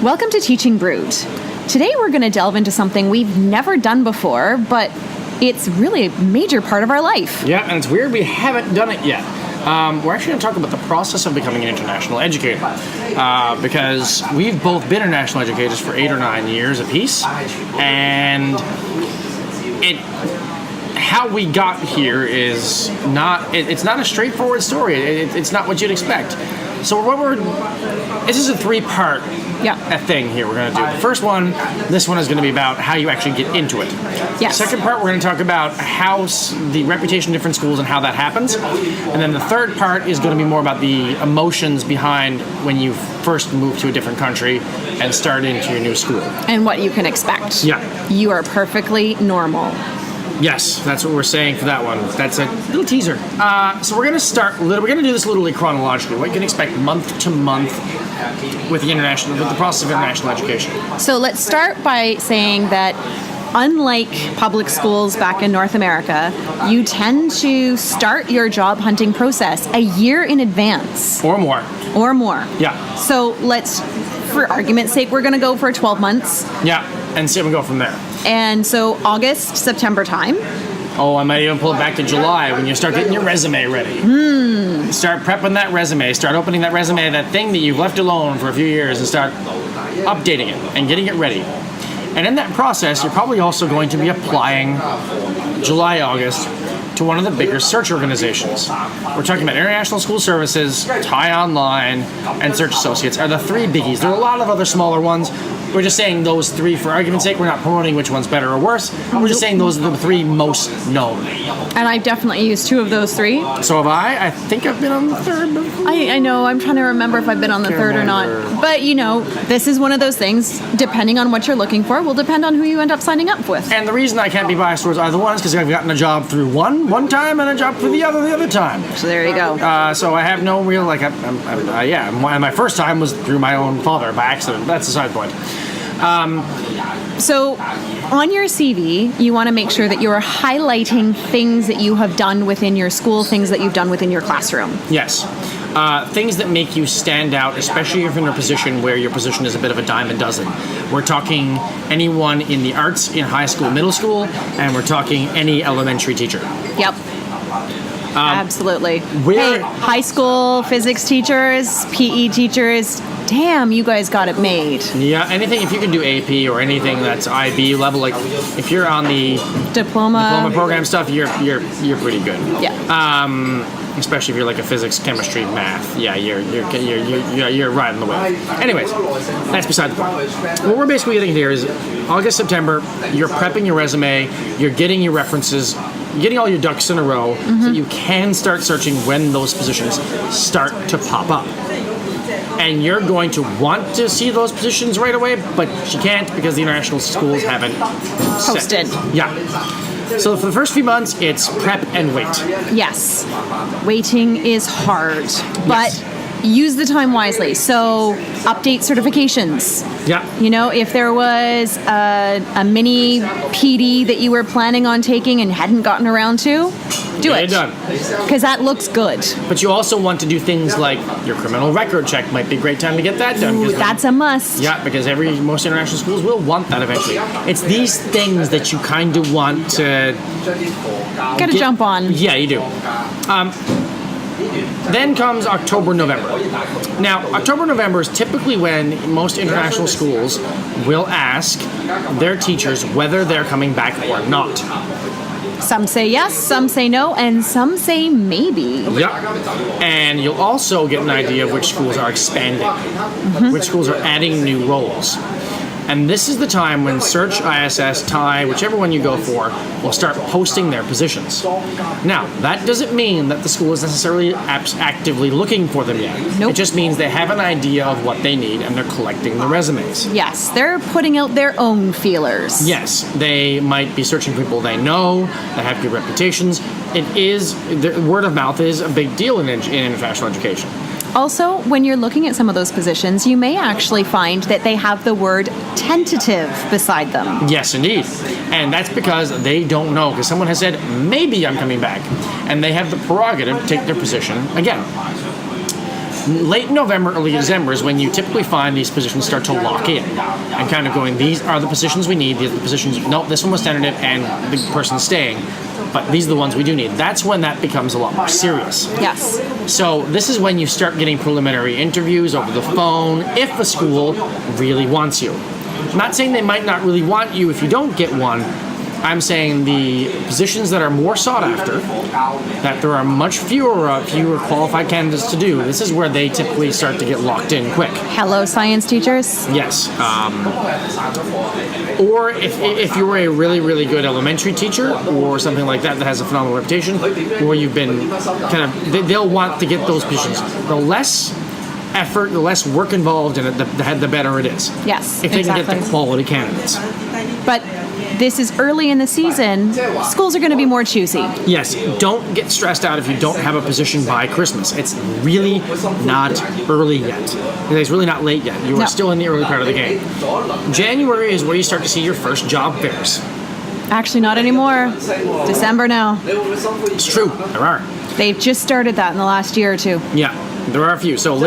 Welcome to Teaching Brewed. Today we're going to delve into something we've never done before, but it's really a major part of our life. Yeah, and it's weird we haven't done it yet. We're actually going to talk about the process of becoming an international educator, because we've both been international educators for 8 or 9 years apiece, and how we got here is it's not a straightforward story. It's not what you'd expect. So this is a 3-part thing here we're going to do. The first one, this one is going to be about how you actually get into it. Yes. The second part, we're going to talk about how the reputation of different schools and how that happens. And then the third part is going to be more about the emotions behind when you first move to a different country and start into your new school. And what you can expect. Yeah. You are perfectly normal. Yes, that's what we're saying for that one. That's a little teaser. So we're going to do this literally chronologically. What you can expect month to month with the process of international education. So let's start by saying that unlike public schools back in North America, you tend to start your job hunting process a year in advance. Or more. Yeah. So for argument's sake, we're going to go for 12 months. Yeah, and see if we go from there. And so August, September time. Oh, I might even pull it back to July when you start getting your resume ready. Start prepping that resume. Start opening that resume, that thing that you've left alone for a few years, and start updating it and getting it ready. And in that process, you're probably also going to be applying July, August to one of the bigger search organizations. We're talking about International School Services, TIE Online, and Search Associates are the 3 biggies. There are a lot of other smaller ones. We're just saying those 3 for argument's sake. We're not promoting which one's better or worse. We're just saying those are the 3 most known. And I've definitely used 2 of those 3. So have I. I think I've been on the 3rd before. I know. I'm trying to remember if I've been on the 3rd or not. But, this is one of those things, depending on what you're looking for, will depend on who you end up signing up with. And the reason I can't be biased towards either one is because I've gotten a job through one time and a job through the other time. So there you go. So I have no real, my first time was through my own father by accident. That's a side point. So on your CV, you want to make sure that you're highlighting things that you have done within your school, things that you've done within your classroom. Yes. Things that make you stand out, especially if you're in a position where your position is a bit of a dime a dozen. We're talking anyone in the arts in high school, middle school, and we're talking any elementary teacher. Yep. Absolutely. Hey, high school physics teachers, PE teachers, damn, you guys got it made. Yeah, if you can do AP or anything that's IB level, like if you're on the diploma program stuff, you're pretty good. Yeah. Especially if you're like a physics, chemistry, math. Yeah, you're riding the wave. Anyways, that's beside the point. What we're basically getting here is August, September, you're prepping your resume, you're getting your references, getting all your ducks in a row so you can start searching when those positions start to pop up. And you're going to want to see those positions right away, but you can't because the international schools haven't posted. Yeah. So for the first few months, it's prep and wait. Yes. Waiting is hard, but use the time wisely. So update certifications. Yeah. If there was a mini PD that you were planning on taking and hadn't gotten around to, do it. Done. Because that looks good. But you also want to do things like your criminal record check might be a great time to get that done. Ooh, that's a must. Yeah, because most international schools will want that eventually. It's these things that you kind of want to get a jump on. Yeah, you do. Then comes October, November. Now, October, November is typically when most international schools will ask their teachers whether they're coming back or not. Some say yes, some say no, and some say maybe. Yep. And you'll also get an idea of which schools are expanding, which schools are adding new roles. And this is the time when Search, ISS, TIE, whichever one you go for, will start posting their positions. Now, that doesn't mean that the school is necessarily actively looking for them yet. Nope. It just means they have an idea of what they need and they're collecting the resumes. Yes, they're putting out their own feelers. Yes, they might be searching people they know, that have good reputations. The word of mouth is a big deal in international education. Also, when you're looking at some of those positions, you may actually find that they have the word tentative beside them. Yes, indeed. And that's because they don't know, because someone has said, maybe I'm coming back. And they have the prerogative to take their position again. Late November, early December is when you typically find these positions start to lock in and kind of going, these are the positions we need, these are the positions, nope, this one was tentative and the person's staying, but these are the ones we do need. That's when that becomes a lot more serious. Yes. So this is when you start getting preliminary interviews over the phone if a school really wants you. I'm not saying they might not really want you if you don't get one. I'm saying the positions that are more sought after, that there are much fewer qualified candidates to do, this is where they typically start to get locked in quick. Hello, science teachers. Yes. Or if you were a really, really good elementary teacher or something like that that has a phenomenal reputation, or you've been they'll want to get those positions. The less effort, the less work involved in it, the better it is. Yes, if they exactly. can get the quality candidates. But this is early in the season. Schools are going to be more choosy. Yes, don't get stressed out if you don't have a position by Christmas. It's really not early yet. It's really not late yet. You are still in the early part of the game. January is where you start to see your first job fairs. Actually, not anymore. December now. It's true, there are. They've just started that in the last year or two. Yeah. There are a few. So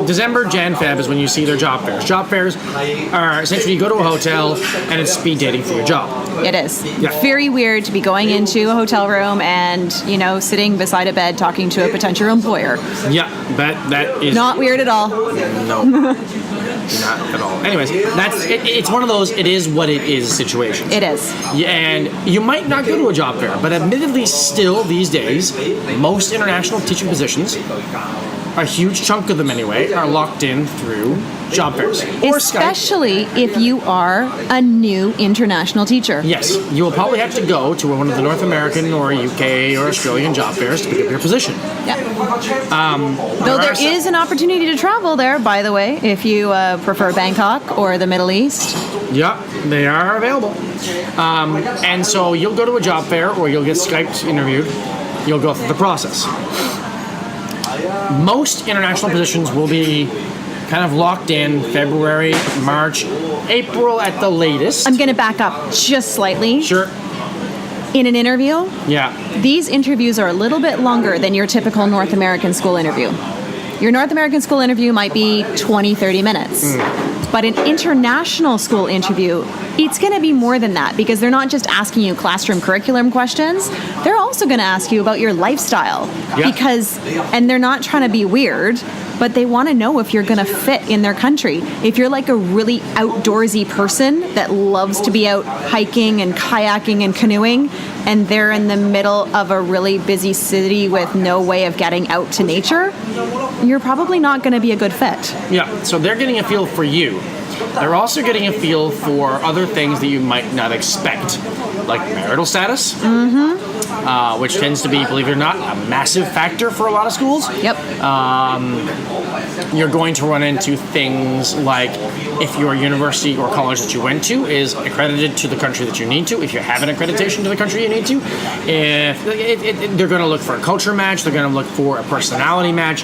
December, Jan, Feb is when you see their job fairs. Job fairs are essentially you go to a hotel and it's speed dating for your job. It is. Yeah. Very weird to be going into a hotel room and, sitting beside a bed talking to a potential employer. Yeah, that is Not weird at all. No. Not at all. Anyways, it's one of those it is what it is situations. It is. Yeah, and you might not go to a job fair, but admittedly still these days, most international teaching positions, a huge chunk of them anyway, are locked in through job fairs. Or Especially if you are a new international teacher. Yes, you will probably have to go to one of the North American or UK or Australian job fairs to pick up your position. Yeah. Though there is an opportunity to travel there, by the way, if you prefer Bangkok or the Middle East. Yeah, they are available. And so you'll go to a job fair or you'll get Skyped interviewed. You'll go through the process. Most international positions will be kind of locked in February, March, April at the latest. I'm going to back up just slightly. Sure. In an interview, Yeah. these interviews are a little bit longer than your typical North American school interview. Your North American school interview might be 20, 30 minutes. But an international school interview, it's going to be more than that because they're not just asking you classroom curriculum questions. They're also going to ask you about your lifestyle. Yeah. And they're not trying to be weird, but they want to know if you're going to fit in their country. If you're like a really outdoorsy person that loves to be out hiking and kayaking and canoeing, and they're in the middle of a really busy city with no way of getting out to nature, you're probably not going to be a good fit. Yeah, so they're getting a feel for you. They're also getting a feel for other things that you might not expect, like marital status, which tends to be, believe it or not, a massive factor for a lot of schools. Yep. You're going to run into things like if your university or college that you went to is accredited to the country that you need to, if you have an accreditation to the country you need to, if they're going to look for a culture match, they're going to look for a personality match.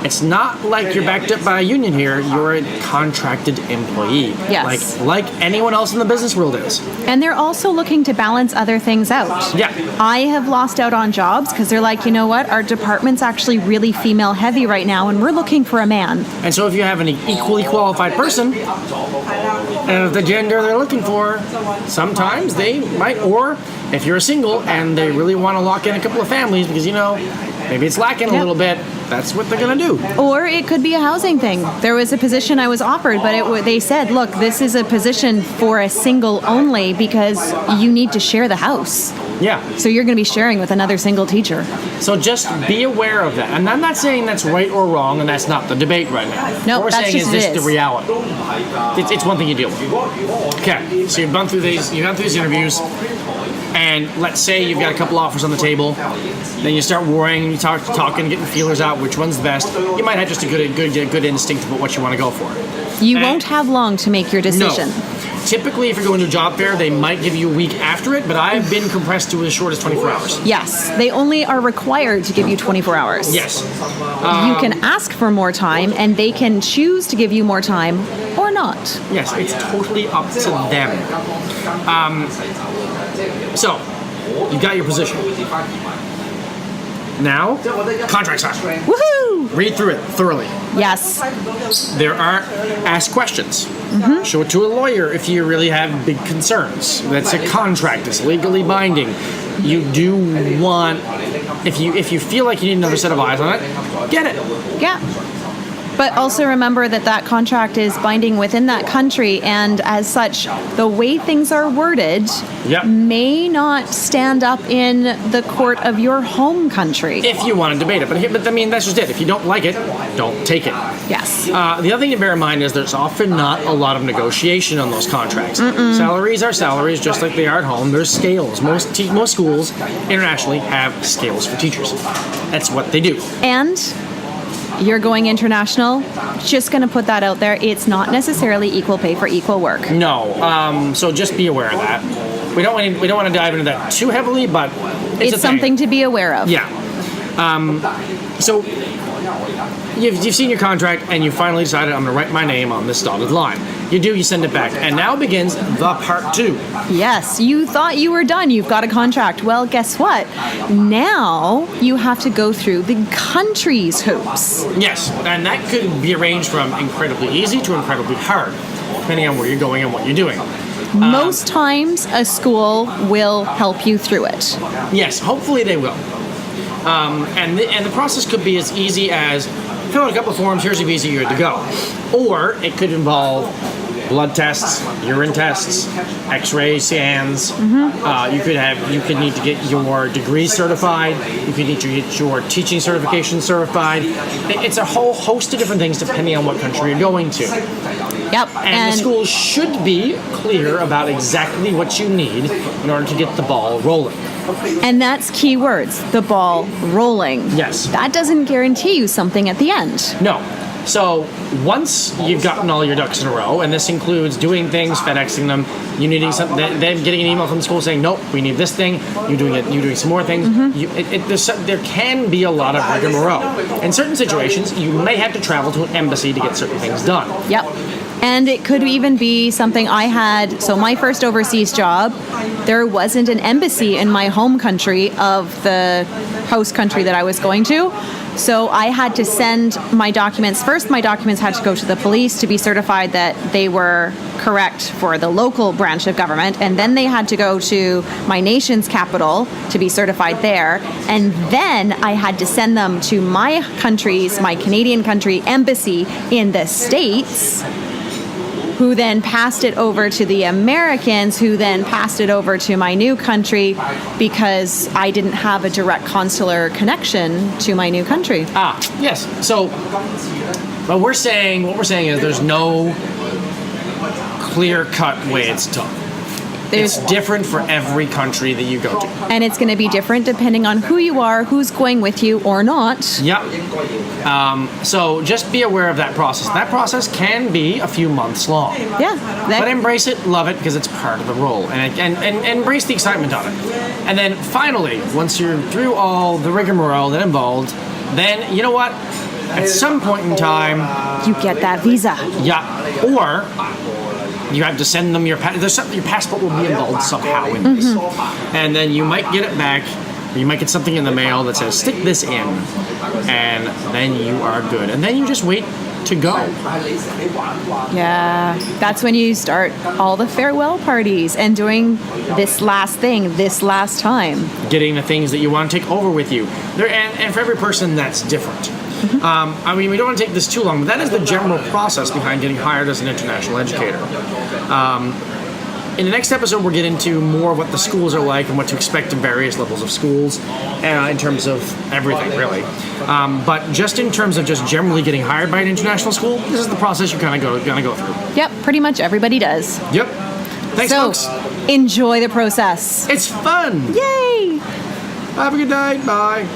It's not like you're backed up by a union here. You're a contracted employee. Yes. Like anyone else in the business world is. And they're also looking to balance other things out. Yeah. I have lost out on jobs because they're like, you know what, our department's actually really female heavy right now and we're looking for a man. And so if you have an equally qualified person, and of the gender they're looking for, sometimes they might, or if you're a single and they really want to lock in a couple of families because, maybe it's lacking a little bit, that's what they're going to do. Or it could be a housing thing. There was a position I was offered, but they said, look, this is a position for a single only because you need to share the house. Yeah. So you're going to be sharing with another single teacher. So just be aware of that. And I'm not saying that's right or wrong, and that's not the debate right now. No, what we're that's saying just is it this the reality. It's one thing you deal with. Okay, so you've gone through these interviews, and let's say you've got a couple offers on the table, then you start worrying, you talking, getting feelers out, which one's the best. You might have just a good instinct about what you want to go for. You won't have long to make your decision. No. Typically, if you're going to a job fair, they might give you a week after it, but I've been compressed to as short as 24 hours. Yes, they only are required to give you 24 hours. Yes. You can ask for more time, and they can choose to give you more time or not. Yes, it's totally up to them. So, you got your position. Now, contract sign. Woohoo! Read through it thoroughly. Yes. Ask questions. Show it to a lawyer if you really have big concerns. That's a contract. It's legally binding. You do want, if you feel like you need another set of eyes on it, get it. Yeah. But also remember that contract is binding within that country, and as such, the way things are worded may not stand up in the court of your home country. If you want to debate it. But I mean, that's just it. If you don't like it, don't take it. Yes. The other thing to bear in mind is there's often not a lot of negotiation on those contracts. Salaries are salaries, just like they are at home. There's scales. Most schools internationally have scales for teachers. That's what they do. And you're going international, just going to put that out there. It's not necessarily equal pay for equal work. No. So just be aware of that. We don't want to dive into that too heavily, but it's something to be aware of. Yeah. So you've seen your contract and you finally decided I'm going to write my name on this dotted line. You do, you send it back. And now begins the part 2. Yes, you thought you were done. You've got a contract. Well, guess what? Now you have to go through the country's hoops. Yes, and that could be arranged from incredibly easy to incredibly hard, depending on where you're going and what you're doing. Most times a school will help you through it. Yes, hopefully they will. And the process could be as easy as fill out a couple of forms, here's your visa, you're good to go. Or it could involve blood tests, urine tests, x-ray scans. You could need to get your degree certified. You could need to get your teaching certification certified. It's a whole host of different things depending on what country you're going to. Yep. And the school should be clear about exactly what you need in order to get the ball rolling. And that's key words, the ball rolling. Yes. That doesn't guarantee you something at the end. No. So once you've gotten all your ducks in a row, and this includes doing things, FedExing them, you needing something, then getting an email from the school saying, nope, we need this thing, you're doing some more things. There can be a lot of rigmarole. In certain situations, you may have to travel to an embassy to get certain things done. Yep. And it could even be something I had. So my first overseas job, there wasn't an embassy in my home country of the host country that I was going to. So I had to send my documents. First, my documents had to go to the police to be certified that they were correct for the local branch of government. And then they had to go to my nation's capital to be certified there. And then I had to send them to my Canadian country embassy in the States, who then passed it over to the Americans, who then passed it over to my new country because I didn't have a direct consular connection to my new country. Yes. So what we're saying is there's no clear-cut way it's done. It's different for every country that you go to. And it's going to be different depending on who you are, who's going with you or not. Yep. So just be aware of that process. That process can be a few months long. Yeah. But embrace it, love it, because it's part of the role. And embrace the excitement of it. And then finally, once you're through all the rigmarole that involved, then, you know what? At some point in time, you get that visa. Yeah. Or you have to send them your passport will be involved somehow in this. And then you might get it back, or you might get something in the mail that says, stick this in, and then you are good. And then you just wait to go. Yeah, that's when you start all the farewell parties and doing this last thing, this last time. Getting the things that you want to take over with you. And for every person, that's different. I mean, we don't want to take this too long, but that is the general process behind getting hired as an international educator. In the next episode, we'll get into more of what the schools are like and what to expect in various levels of schools in terms of everything, really. But just in terms of just generally getting hired by an international school, this is the process you're kind of gonna go through. Yep, pretty much everybody does. Yep. Thanks, folks. Enjoy the process. It's fun. Yay! Have a good night. Bye.